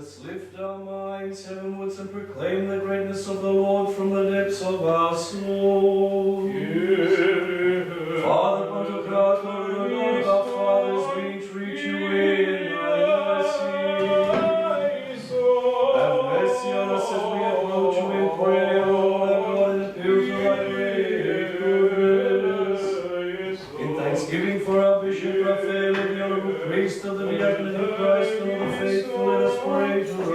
us lift our minds heavenwards and proclaim the greatness of the Lord from the depths of our souls. Father Pantocrator, the Lord of our fathers, we entreat you in thy mercy. Have mercy on us as we approach you in prayer, O Lord our God, and appeal to thy great goodness. In thanksgiving for our Bishop Raffaele, the honorable priest of the diaconate of Christ, and all the faithful, let us pray to the Lord.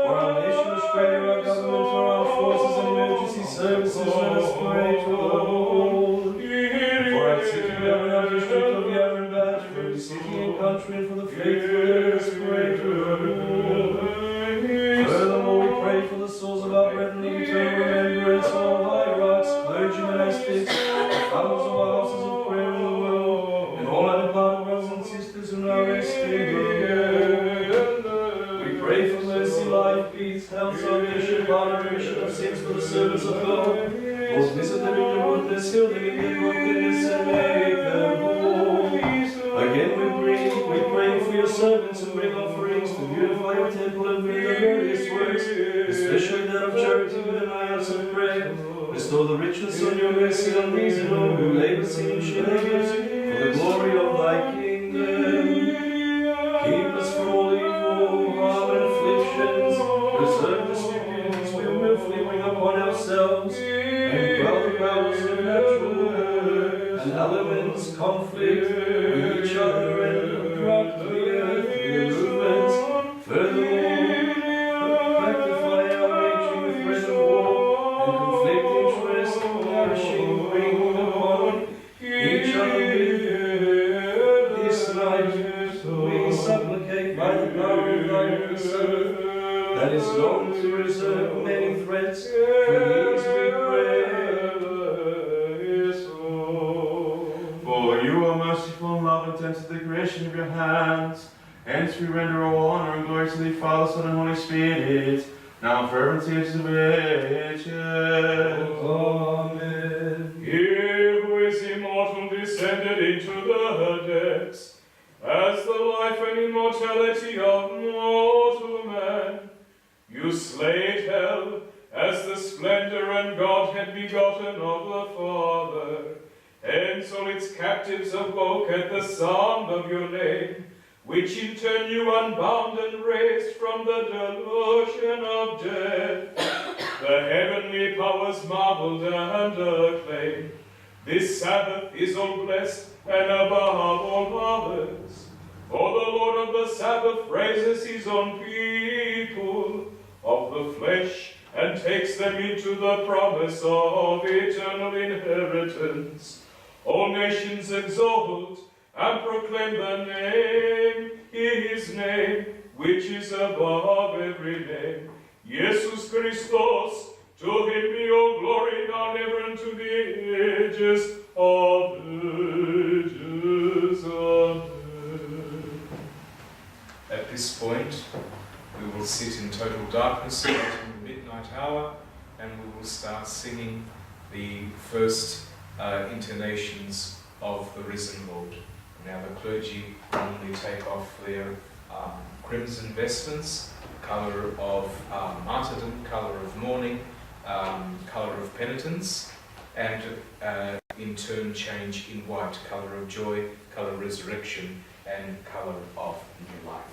For our nation, Australia, our government, for our forces and emergency services, let us pray to the Lord. For our city, our district of Yarra Batch, for the city and country, and for the faithful, let us pray to the Lord. Furthermore, we pray for the souls of our brethren in eternal remembrance, all hierarchs, clergy, monastics, the founders of our houses of prayer in the world, and all our departed brothers and sisters who now rest in the Lord. We pray for mercy, life, peace, health, salvation, pardon, remission of sins for the servants of God. Lord, visit them in your goodness, heal them in their brokenness, and make them whole. Again we pray for your servants who bring offerings to beautify your temple and bring the various works, especially that of charity with an eye of prayer. Bestow the richness of your mercy on these and all who labor, singing, share their gifts for the glory of thy kingdom. Keep us from all evil, harm, and afflictions. Preserve the stupidity we willfully bring upon ourselves, and quell the powers of natural and elements conflict with each other and corrupt the earth with the movements. Furthermore, rectify our raging with red of war and conflict interest, nourishing, bringing upon each other with this night. We supplicate by the power of thy Holy Son, that is known to reserve many threats. For these we pray. For you are merciful and love and tend to the creation of your hands. Hence we render all honor and glory to thee, Father, Son, and Holy Spirit, now and forever and to the ages of ages. Amen. He who is immortal descended into the depths, as the life and immortality of mortal man. You slayed hell, as the splendor and Godhead begotten of the Father. Hence all its captives awoke at the sound of your name, which in turn you unbound and raised from the delusion of death. The heavenly powers marveled and acclaimed. This Sabbath is all blessed and above all others. For the Lord of the Sabbath raises his own people of the flesh and takes them into the promise of eternal inheritance. All nations exalt and proclaim the name, his name, which is above every name. Jesus Christos, to him be all glory now and ever and to the ages of ages. Amen. At this point, we will sit in total darkness until the midnight hour, and we will start singing the first intonations of the risen Lord. Now the clergy normally take off their crimson vestments, colour of martyrdom, colour of mourning, colour of penitence, and in turn change in white, colour of joy, colour of resurrection, and colour of new life.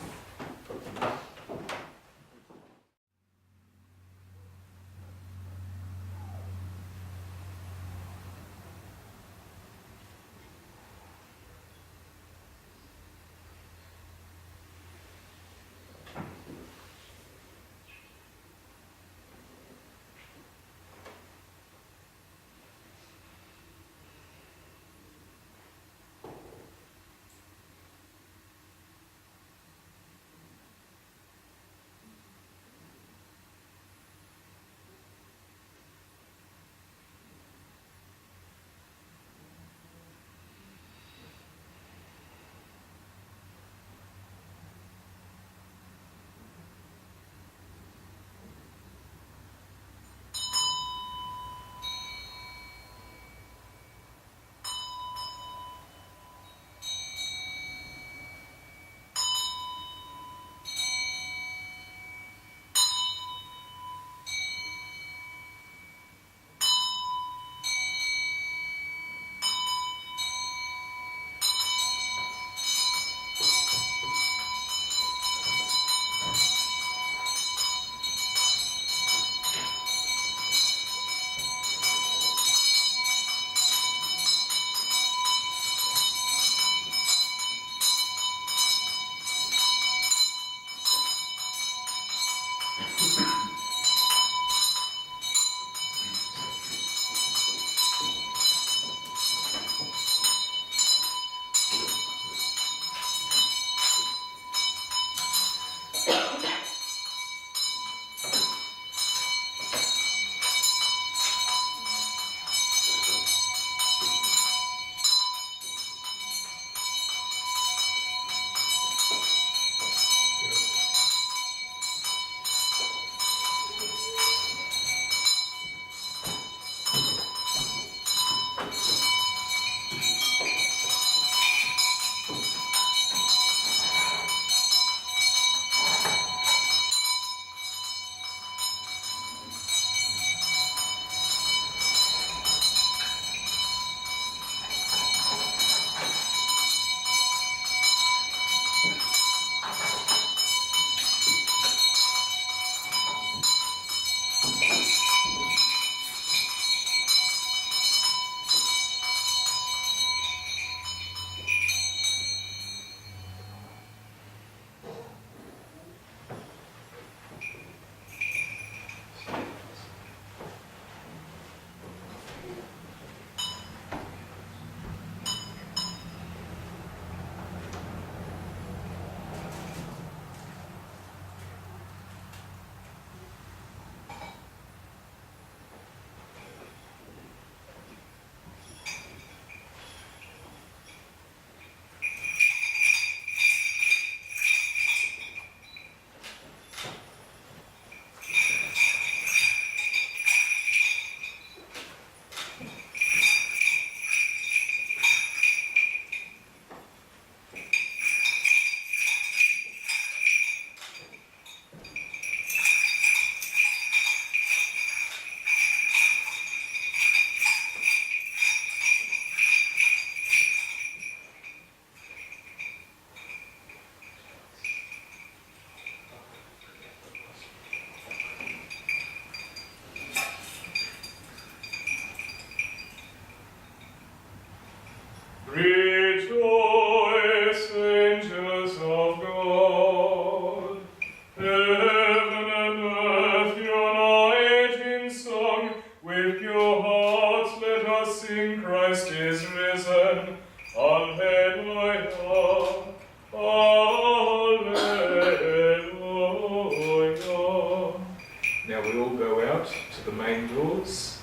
to the main doors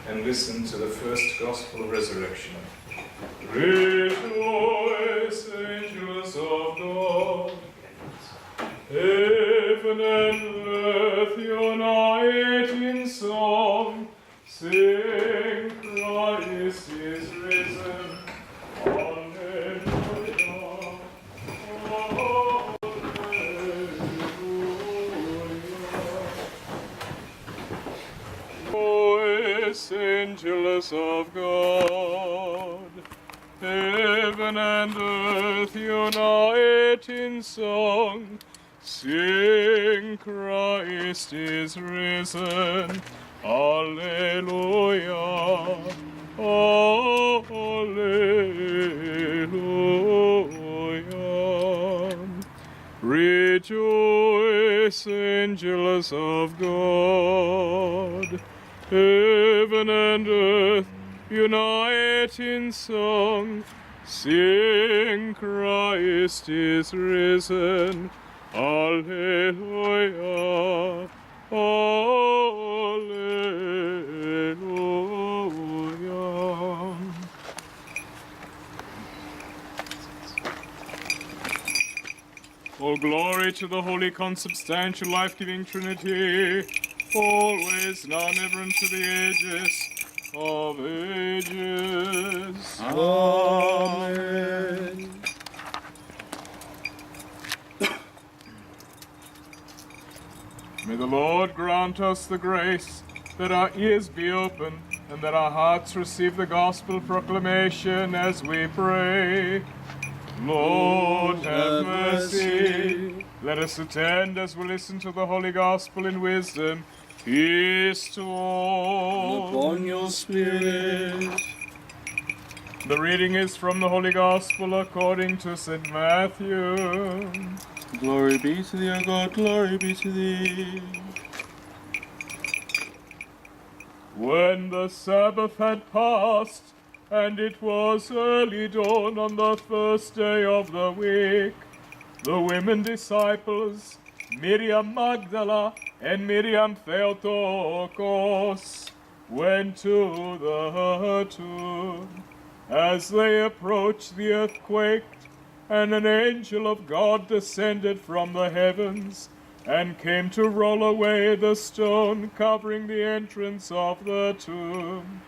and listen to the first Gospel of Resurrection. Rejoice, angels of God, heaven and earth unite in song, sing Christ is risen, Alleluia, Rejoice, angels of God, heaven and earth unite in song, sing Christ is risen, Alleluia, Alleluia. Rejoice, angels of God, heaven and earth unite in song, sing Christ is risen, Alleluia, Alleluia. All glory to the Holy Consubstantial Life-Giving Trinity, always, now and ever, and to the ages of ages. Amen. May the Lord grant us the grace that our ears be open and that our hearts receive the gospel proclamation as we pray. Lord, have mercy. Let us attend as we listen to the Holy Gospel in wisdom. Peace to all. Upon your spirit. The reading is from the Holy Gospel according to St. Matthew. Glory be to thee, O God, glory be to thee. When the Sabbath had passed, and it was early dawn on the first day of the week, the women disciples, Miriam Magdala and Miriam Theotokos, went to the tomb. As they approached, the earth quaked, and an angel of God descended from the heavens and came to roll away the stone covering the entrance of the tomb.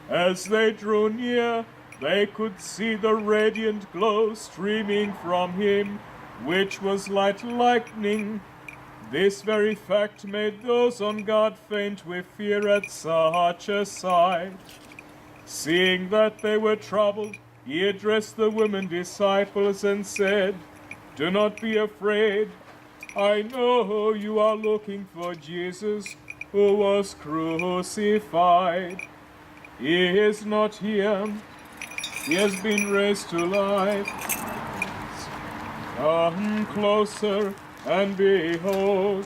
As they drew near, they could see the radiant glow streaming from him, which was like lightning. This very fact made those on guard faint with fear at such a sight. Seeing that they were troubled, he addressed the women disciples and said, "Do not be afraid. I know you are looking for Jesus, who was crucified. He is not here. He has been raised to life. Come closer and behold.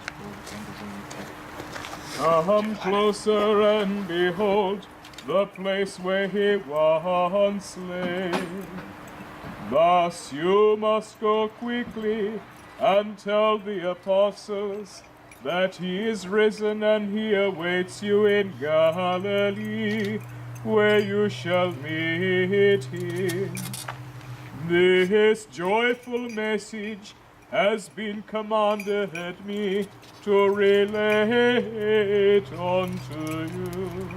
Come closer and behold the place where he once lay. Thus you must go quickly and tell the apostles that he is risen and he awaits you in Galilee, where you shall meet him." This joyful message has been commanded me to relate unto you.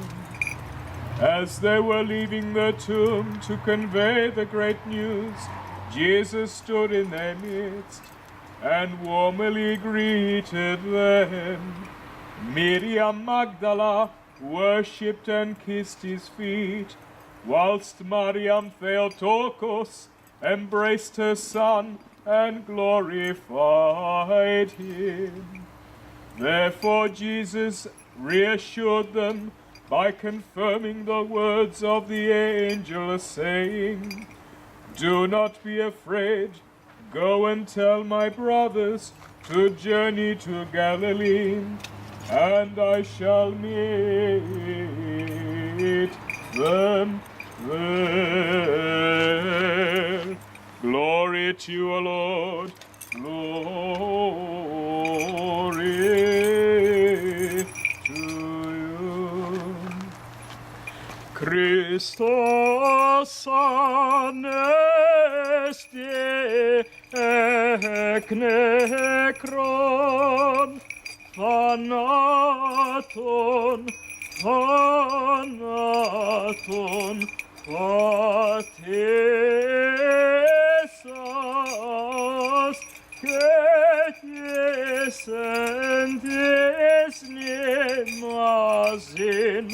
As they were leaving the tomb to convey the great news, Jesus stood in their midst and warmly greeted them. Miriam Magdala worshipped and kissed his feet, whilst Miriam Theotokos embraced her son and glorified him. Therefore Jesus reassured them by confirming the words of the angel, saying, "Do not be afraid. Go and tell my brothers to journey to Galilee, and I shall meet them there." Glory to you, O Lord. Glory to you. Christos anesti ec necron thanaton patesas Cetiesentes nemazin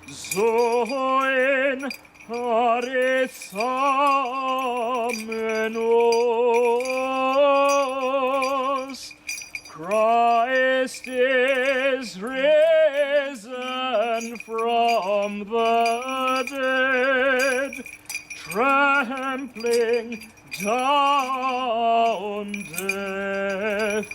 zoen haresamenos. Christ is risen from the dead, trampling down death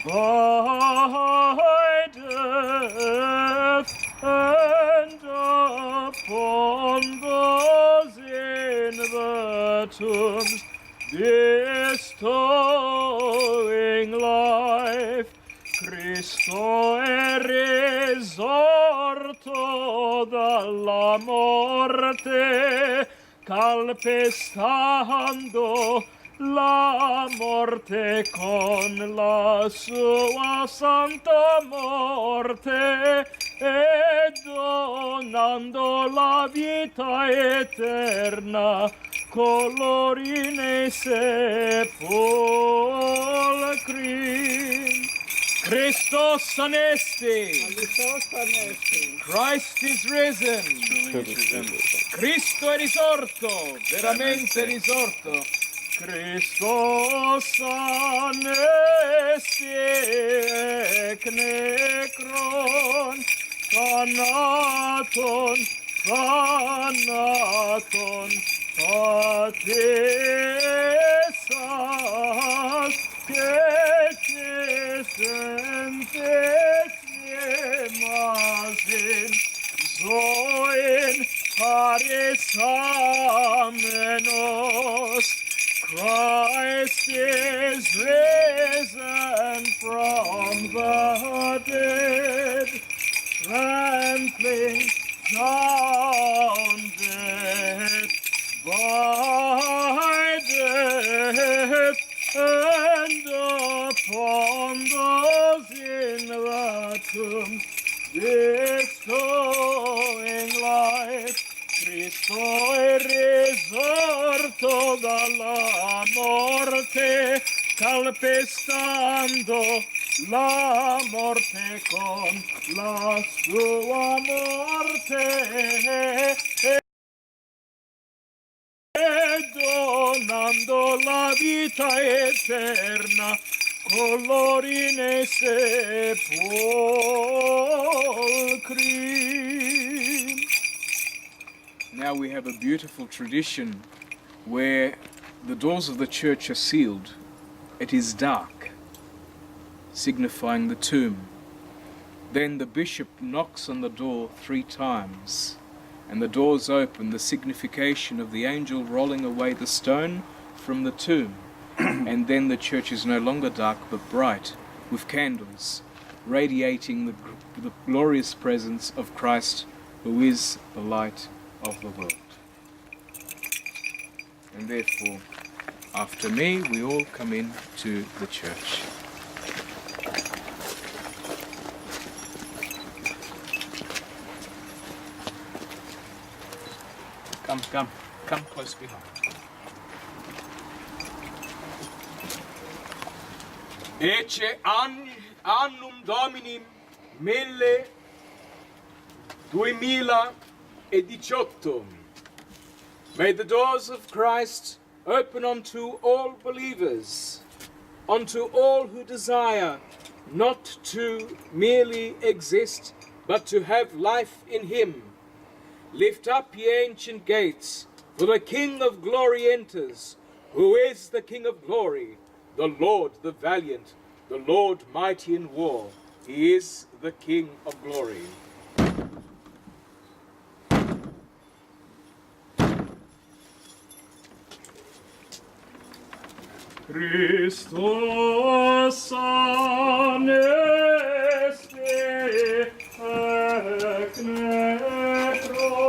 by death, and upon those in the tombs bestowing life. Cristo è risorto dalla morte, calpestando la morte con la sua santa morte e donando la vita eterna colori nei sepolcri. Christos anesti. Christ is risen. Cristo è risorto, veramente risorto. Christos anesti ec necron thanaton patesas Cetiesentes nemazin zoen haresamenos. Christ is risen from the dead, trampling down death by death, and upon those in the tomb bestowing life. Cristo è risorto dalla morte, calpestando la morte con la sua morte e donando la vita eterna colori nei sepolcri. Now we have a beautiful tradition where the doors of the church are sealed. It is dark, signifying the tomb. Then the bishop knocks on the door 3 times, and the doors open, the signification of the angel rolling away the stone from the tomb. And then the church is no longer dark but bright, with candles, radiating the glorious presence of Christ, who is the light of the world. And therefore, after me, we all come in to the church. Come close behind. Ecce annum Domini 2018. May the doors of Christ open unto all believers, unto all who desire not to merely exist, but to have life in Him. Lift up ye ancient gates, for the King of glory enters, who is the King of glory, the Lord the valiant, the Lord mighty in war. He is the King of glory. Christos anesti ec necron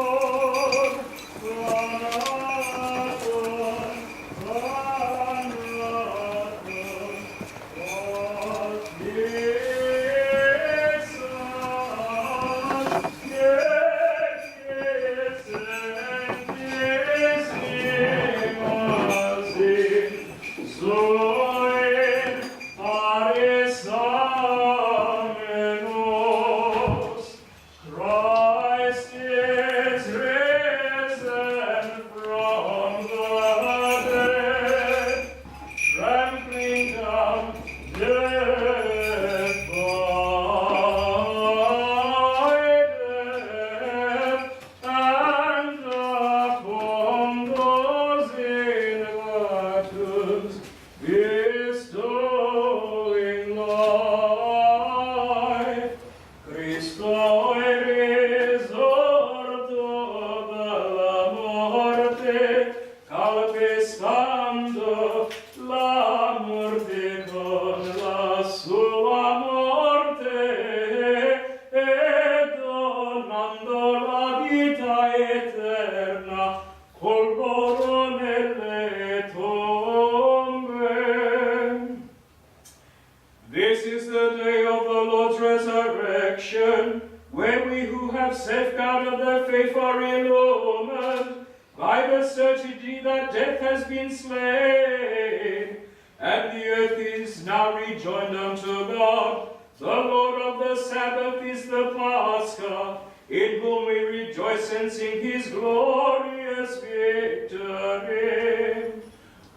This is the day of the Lord's resurrection, when we who have safeguarded the faith are illumined by the certainty that death has been slain, and the earth is now rejoined unto God. The Lord of the Sabbath is the Pascha, in whom we rejoice and sing his glorious victory.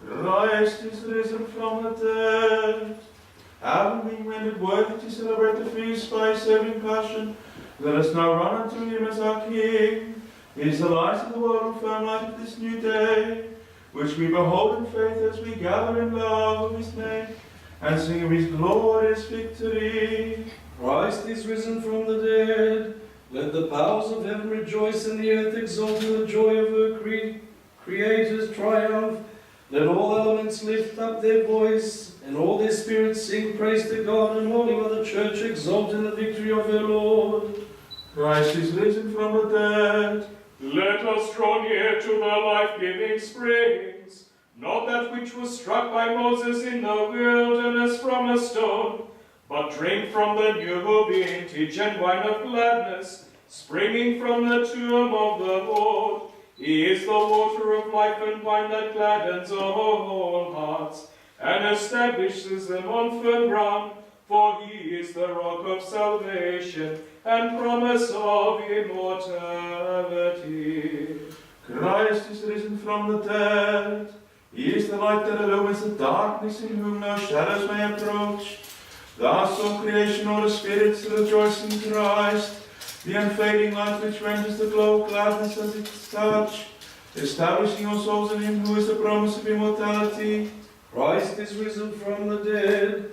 Christ is risen from the dead. Having been rendered worthy to celebrate the feast by his saving passion, let us now run unto him as our King. He is the light of the world and firm light of this new day, which we behold in faith as we gather in love of his name, and sing of his glorious victory. Christ is risen from the dead. Let the powers of heaven rejoice and the earth exult in the joy of her Creator's triumph. Let all elements lift up their voice, and all their spirits sing praise to God, and Holy Mother Church exult in the victory of her Lord. Christ is risen from the dead. Let us draw near to the life-giving springs, not that which was struck by Moses in the wilderness from a stone, but drink from the new vintage and wine of gladness, springing from the tomb of the Lord. He is the water of life and wine that gladdens all hearts, and establishes them on firm ground, for he is the rock of salvation and promise of immortality. Christ is risen from the dead. He is the light that illumines the darkness, in whom no shadows may approach. Thus all creation, all the spirits rejoice in Christ, the unfading light which renders the glow of gladness as its touch, establishing your souls in him who is the promise of immortality. Christ is risen from the dead.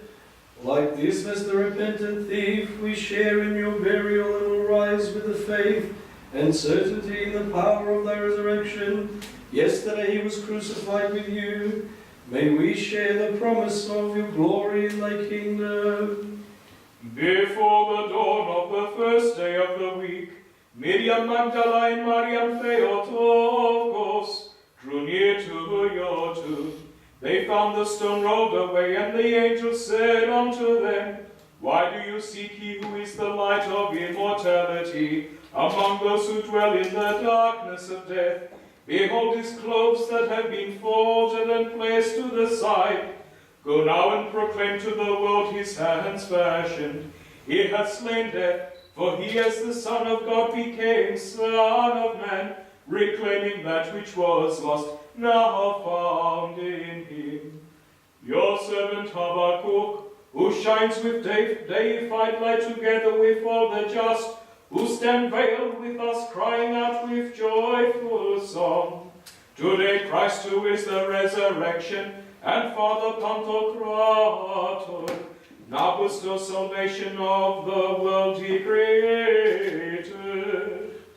Like this as the repentant thief, we share in your burial and will rise with the faith and certainty in the power of thy resurrection. Yesterday he was crucified with you. May we share the promise of your glory in thy kingdom. Before the dawn of the first day of the week, Miriam Magdalene, Mariam Theotokos, drew near to your tomb. They found the stone rolled away, and the angel said unto them, Why do you seek he who is the light of immortality among those who dwell in the darkness of death? Behold his clothes that have been folded and placed to the side. Go now and proclaim to the world his hands fashioned. He hath slain death, for he as the Son of God became Son of Man, reclaiming that which was lost, now found in him. Your servant Habakkuk, who shines with deified light together with all the just, who stand veiled with us, crying out with joyful song. Today Christ, who is the resurrection, and Father Pantocrator, now bestows salvation of the world he created.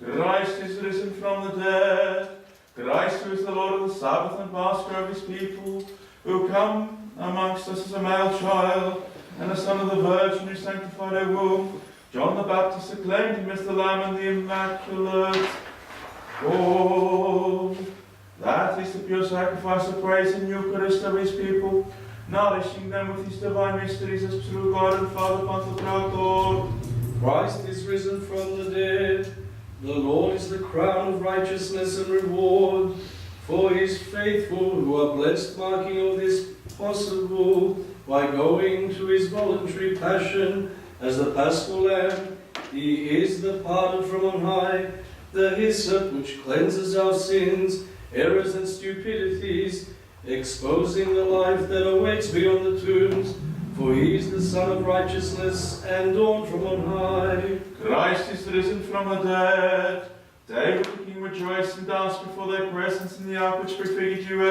Christ is risen from the dead. Christ, who is the Lord of the Sabbath and Master of his people, who come amongst us as a male child, and the Son of the Virgin who sanctified her womb. John the Baptist acclaimed him as the Lamb and the Immaculate. Oh, that is the pure sacrifice of praise in Eucharist of his people, nourishing them with his divine mysteries as true God and Father Pantocrator. Christ is risen from the dead. The Lord is the crown of righteousness and reward for his faithful who are blessed, marking all this possible by going to his voluntary passion as the Paschal Lamb. He is the pardon from on high, the hyssop which cleanses our sins, errors and stupidities, exposing the life that awaits beyond the tombs. For he is the Son of righteousness and dawn from on high. Christ is risen from the dead. David the king rejoiced and danced before their presence in the ark which prefigured you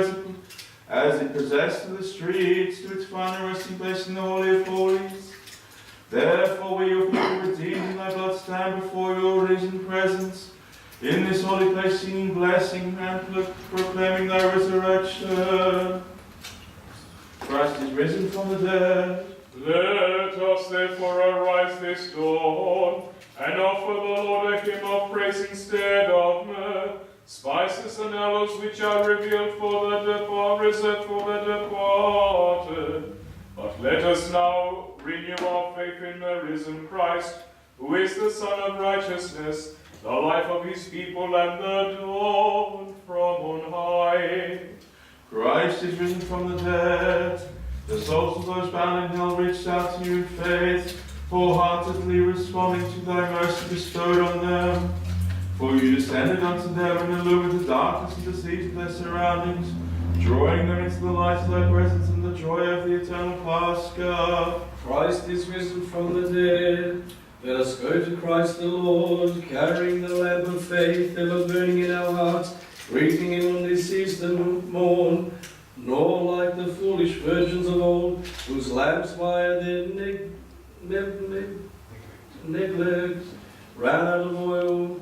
as it possessed the streets to its final resting place in the Holy of Holies. Therefore we, your people, redeemed in thy blood, stand before your risen presence in this holy place, singing, blessing, and proclaiming thy resurrection. Christ is risen from the dead. Let us therefore arise this dawn, and offer the Lord a hymn of praise instead of myrrh, spices and aloes which are revealed for the reserved for the departed. But Let us now renew our faith in the risen Christ, who is the Son of righteousness, the life of his people, and the dawn from on high. Christ is risen from the dead. The souls of those bound in hell reached out to you in faith, wholeheartedly responding to thy mercy bestowed on them. For you descended unto them and illumined the darkness and deceit of their surroundings, drawing them into the light of thy presence and the joy of the eternal Pascha. Christ is risen from the dead. Let us go to Christ the Lord, carrying the lamp of faith ever burning in our hearts, greeting him on this Easter morn, nor like the foolish virgins of old, whose lamps by their neglect ran out of oil.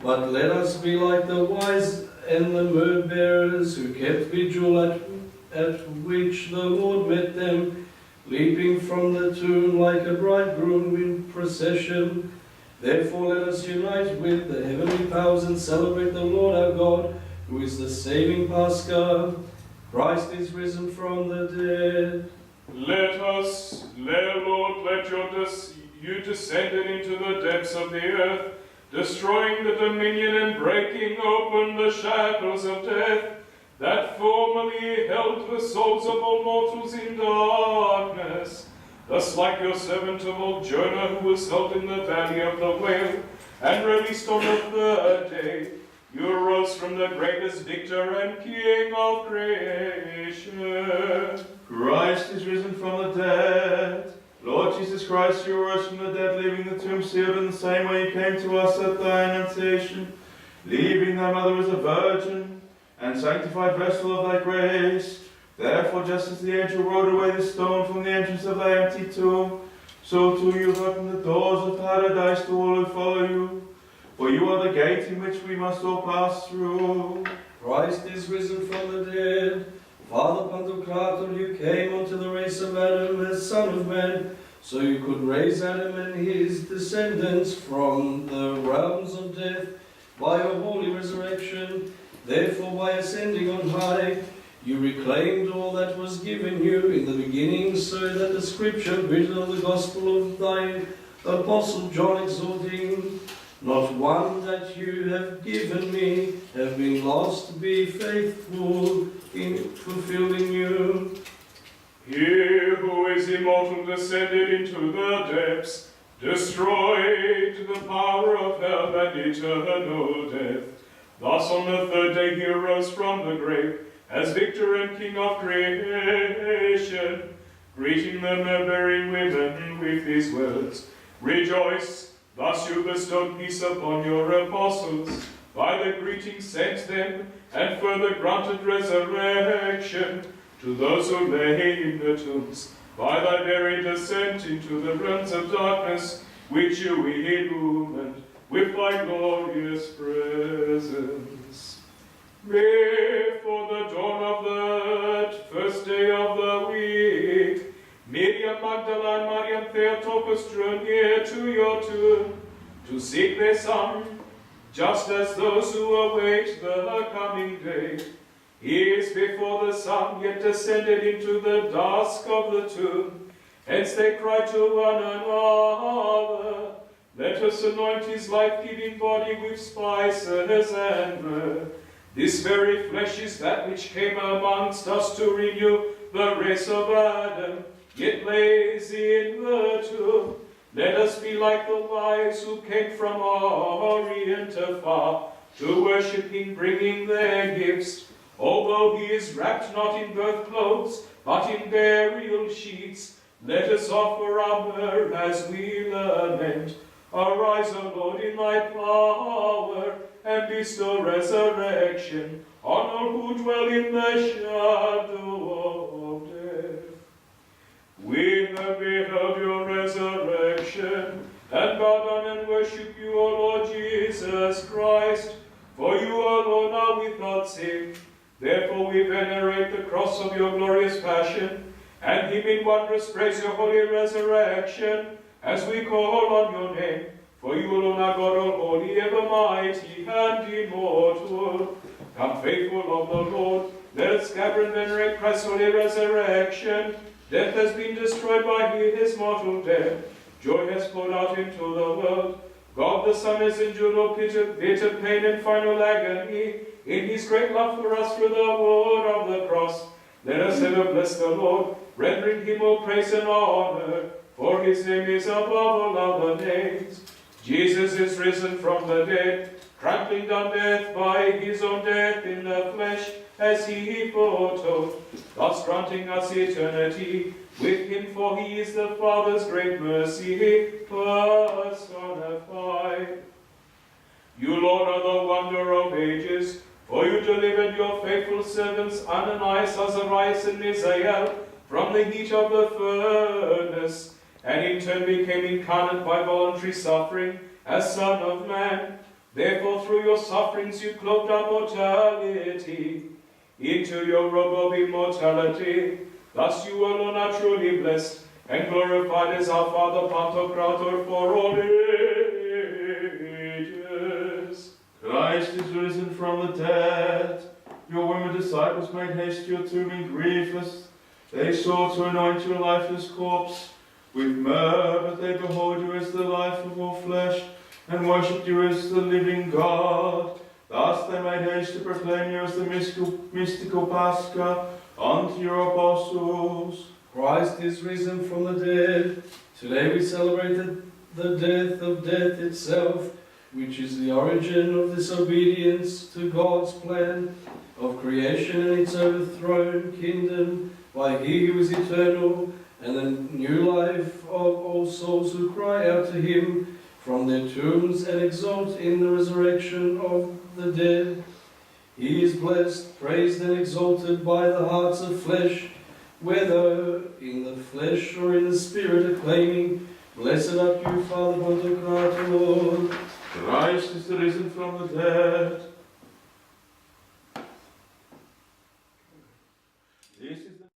But let us be like the wise and the myrrh bearers, who kept vigil at which the Lord met them, leaping from the tomb like a bridegroom in procession. Therefore let us unite with the heavenly powers and celebrate the Lord our God, who is the saving Pascha. Christ is risen from the dead. Lord, let you descended into the depths of the earth, destroying the dominion and breaking open the shackles of death, that formerly held the souls of all mortals in darkness. Thus, like your servant of old Jonah, who was held in the valley of the whale, and released on the third day, you arose from the grave as victor and king of creation. Christ is risen from the dead. Lord Jesus Christ, you arose from the dead, leaving the tomb sealed in the same way you came to us at thy annunciation, leaving thy mother as a virgin, and sanctified vessel of thy grace. Therefore, just as the angel rolled away the stone from the entrance of thy empty tomb, so too you have opened the doors of paradise to all who follow you. For you are the gate in which we must all pass through. Christ is risen from the dead. Father Pantocrator, you came unto the race of Adam as Son of Man, so you could raise Adam and his descendants from the realms of death by your holy resurrection. Therefore, by ascending on high, you reclaimed all that was given you in the beginning, so that the scripture written of the gospel of thy apostle John, exhorting, not one that you have given me have been lost, be faithful in fulfilling you. He who is immortal descended into the depths, destroyed the power of hell and eternal death. Thus on the third day he arose from the grave, as victor and king of creation, greeting the myrrh-bearing women with these words, Rejoice! Thus you bestowed peace upon your apostles, by the greeting sent them, and further granted resurrection to those who lay in the tombs, by thy very descent into the realms of darkness, which you illumined with thy glorious presence. Before the dawn of the first day of the week, Miriam Magdalene, Mariam Theotokos drew near to your tomb to seek their son, just as those who await the coming day. He is before the sun, yet descended into the dusk of the tomb. Hence they cried to one another, Let us anoint his life-giving body with spices and myrrh. This very flesh is that which came amongst us to renew the race of Adam, yet lays in the tomb. Let us be like the wise who came from Orient afar, to worship him, bringing their gifts. Although he is wrapped not in birth clothes, but in burial sheets, let us offer our myrrh as we lament. Arise, O Lord, in thy power, and bestow resurrection on all who dwell in the shadow of death. We have beheld your resurrection, and bow down and worship you, O Lord Jesus Christ, for you alone are without sin. Therefore we venerate the cross of your glorious passion, and him in wondrous praise your holy resurrection, as we call on your name. For you alone are God, all holy, ever mighty, and immortal. Come, faithful of the Lord, let us gather and venerate Christ's holy resurrection. Death has been destroyed by his mortal death. Joy has poured out into the world. God the Son has endured all bitter pain and final agony in his great love for us through the word of the cross. Let us ever bless the Lord, rendering him all praise and honor, for his name is above all other names. Jesus is risen from the dead, trampling down death by his own death in the flesh, as he foretold, thus granting us eternity with him, for he is the Father's great mercy personified. You, Lord, are the wonder of ages, for you delivered your faithful servants Ananias, Azarias, and Misael from the heat of the furnace, and in turn became incarnate by voluntary suffering as Son of Man. Therefore, through your sufferings you cloaked our mortality into your robe of immortality. Thus you alone are truly blessed and glorified as our Father Pantocrator for all ages. Christ is risen from the dead. Your women disciples made haste to your tomb in griefless. They sought to anoint your lifeless corpse with myrrh, but they behold you as the life of all flesh, and worshipped you as the living God. Thus they made haste to proclaim you as the mystical Pascha unto your apostles. Christ is risen from the dead. Today we celebrated the death of death itself, which is the origin of disobedience to God's plan of creation and its overthrown kingdom by he who is eternal, and the new life of all souls who cry out to him from their tombs and exult in the resurrection of the dead. He is blessed, praised, and exalted by the hearts of flesh, whether in the flesh or in the spirit, acclaiming, Blessed art you, Father Pantocrator. Christ is risen from the dead.